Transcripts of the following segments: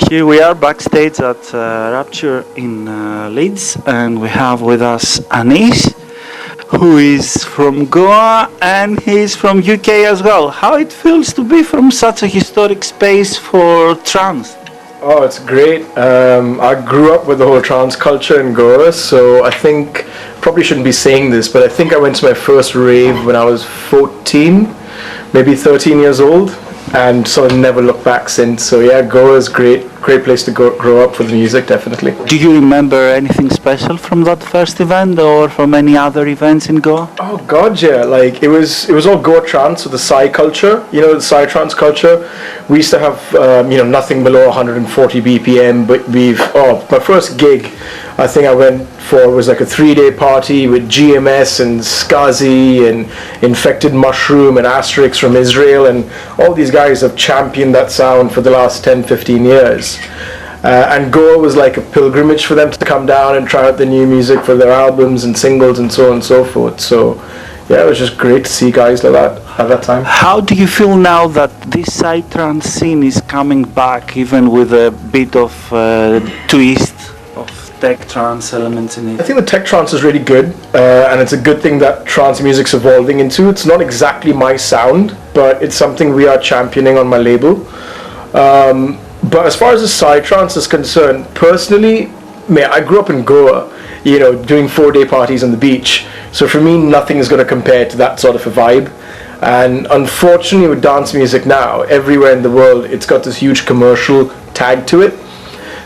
Here we are backstage at Rapture in Leeds, and we have with us Aneesh, who is from Goa and he's from UK as well. How it feels to be from such a historic space for trance? Oh, it's great. I grew up with the whole trance culture in Goa, so I think, probably shouldn't be saying this, but I think I went to my first rave when I was 14, maybe 13 years old, and sort of never looked back since. So yeah, Goa is great place to grow up with music, definitely. Do you remember anything special from that first event or from any other events in Goa? Oh God, yeah! Like it was all Goa trance, so the Psy culture, the Psy trance culture. We used to have nothing below 140 BPM, but my first gig, I think I went for was like a 3-day party with GMS and Skazi and Infected Mushroom and Asterix from Israel, and all these guys have championed that sound for the last 10-15 years. And Goa was like a pilgrimage for them to come down and try out the new music for their albums and singles and so on and so forth. So yeah, it was just great to see guys like that at that time. How do you feel now that this psytrance scene is coming back, even with a bit of twist of tech trance elements in it? I think the tech trance is really good, and it's a good thing that trance music's evolving into. It's not exactly my sound, but it's something we are championing on my label. But as far as the psytrance is concerned, personally, I grew up in Goa, doing 4-day parties on the beach. So for me, nothing is going to compare to that sort of a vibe. And unfortunately, with dance music now, everywhere in the world, it's got this huge commercial tag to it.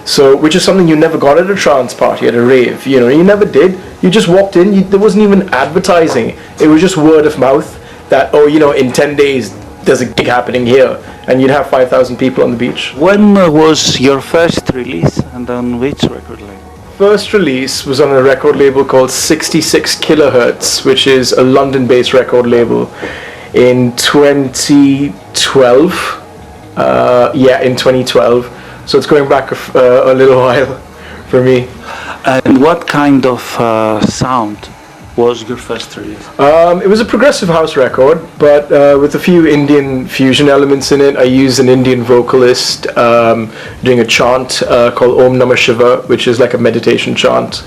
So, which is something you never got at a trance party, at a rave. You never did. You just walked in. There wasn't even advertising. It was just word of mouth that, in 10 days, there's a gig happening here. And you'd have 5,000 people on the beach. When was your first release and on which record label? First release was on a record label called 66 Kilohertz, which is a London-based record label, in 2012. In 2012. So it's going back a little while for me. And what kind of sound was your first release? It was a progressive house record, but with a few Indian fusion elements in it. I used an Indian vocalist doing a chant called Om Namah Shiva, which is like a meditation chant,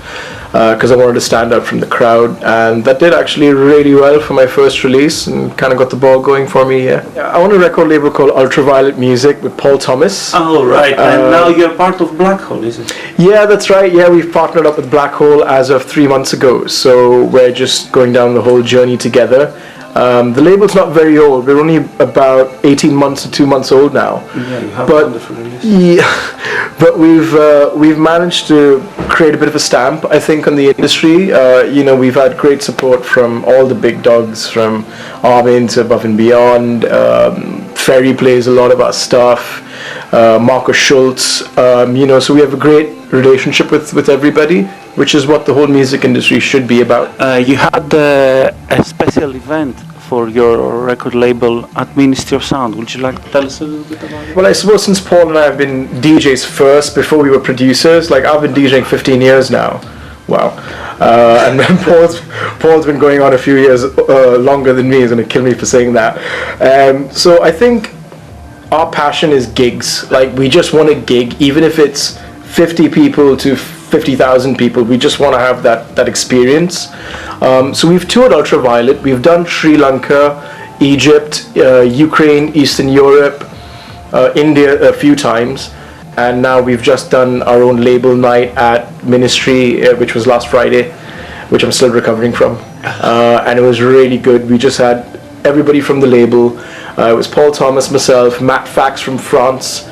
because I wanted to stand out from the crowd, and that did actually really well for my first release and kind of got the ball going for me. Yeah, I own a record label called Ultraviolet Music with Paul Thomas. Oh right, and now you're part of Black Hole, is it? Yeah, that's right. Yeah, we've partnered up with Black Hole as of 3 months ago, so we're just going down the whole journey together. The label's not very old. We're only about 18 months to 2 months old now. Yeah, you have wonderful release. Yeah, but we've managed to create a bit of a stamp, I think, on the industry. We've had great support from all the big dogs, from Armin to Above and Beyond. Ferry plays a lot of our stuff. Marcus Schultz. So we have a great relationship with everybody, which is what the whole music industry should be about. You had a special event for your record label at Ministry of Sound. Would you like to tell us a little bit about it? Well, I suppose since Paul and I have been DJs first, before we were producers, like I've been DJing 15 years now. Wow. And then Paul's been going on a few years longer than me. He's going to kill me for saying that. So I think our passion is gigs. Like, we just want a gig, even if it's 50 people to 50,000 people. We just want to have that experience. So we've toured Ultraviolet. We've done Sri Lanka, Egypt, Ukraine, Eastern Europe, India a few times. And now we've just done our own label night at Ministry, which was last Friday, which I'm still recovering from. And it was really good. We just had everybody from the label. It was Paul Thomas, myself, Matt Fax from France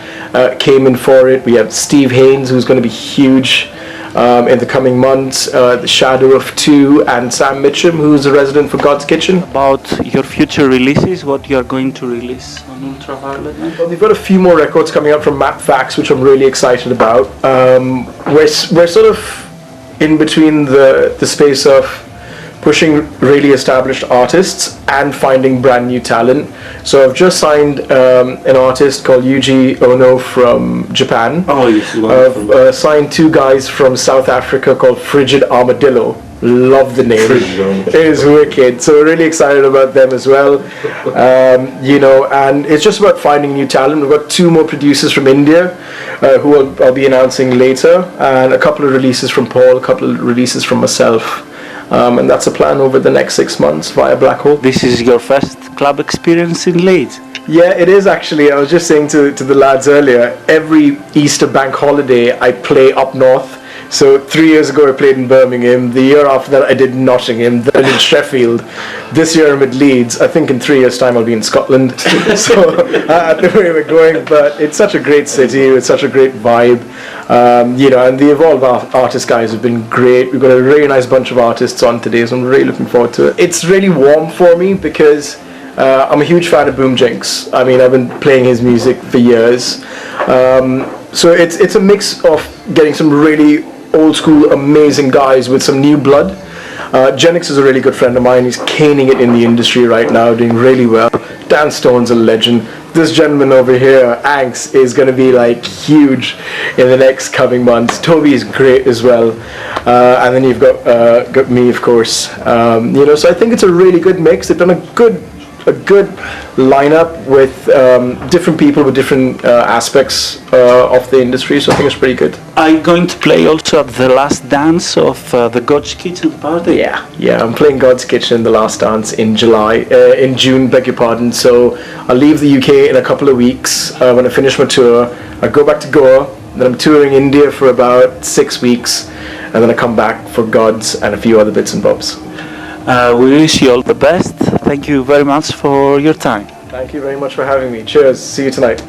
came in for it. We have Steve Haynes, who's going to be huge in the coming months, the Shadow of Two, and Sam Mitchum, who's a resident for God's Kitchen. About your future releases, what you are going to release on Ultraviolet? Well, we've got a few more records coming up from Matt Fax, which I'm really excited about. We're sort of in between the space of pushing really established artists and finding brand new talent. So I've just signed an artist called Yuji Ono from Japan. Oh, yes, I've signed 2 guys from South Africa called Frigid Armadillo, Love the name. It is wicked. So we're really excited about them as well. And it's just about finding new talent. We've got 2 more producers from India who I'll be announcing later, and a couple of releases from Paul, a couple of releases from myself. And that's a plan over the next 6 months via Black Hole. This is your first club experience in Leeds? Yeah, it is actually. I was just saying to the lads earlier, every Easter bank holiday I play up north. So 3 years ago I played in Birmingham. The year after that I did Nottingham, then in Sheffield. This year I'm at Leeds. I think in 3 years' time I'll be in Scotland. So at the way we're going, but it's such a great city. It's such a great vibe. And the Evolve artist guys have been great. We've got a really nice bunch of artists on today, so I'm really looking forward to it. It's really warm for me because I'm a huge fan of Boom Jinx. I mean, I've been playing his music for years. So it's a mix of getting some really old school amazing guys with some new blood. Genix is a really good friend of mine. He's caning it in the industry right now, doing really well. Dan Stone's a legend. This gentleman over here, Anks, is going to be like huge in the next coming months. Toby is great as well. And then you've got me, of course. So I think it's a really good mix. They've done a good lineup with different people with different aspects of the industry, so I think it's pretty good. Are you going to play also at the last dance of the God's Kitchen party? Yeah, I'm playing God's Kitchen in the last dance in June, beg your pardon. So I'll leave the UK in a couple of weeks when I finish my tour. I go back to Goa, then I'm touring India for about 6 weeks, and then I come back for God's and a few other bits and bobs. We wish you all the best. Thank you very much for your time. Thank you very much for having me. Cheers. See you tonight.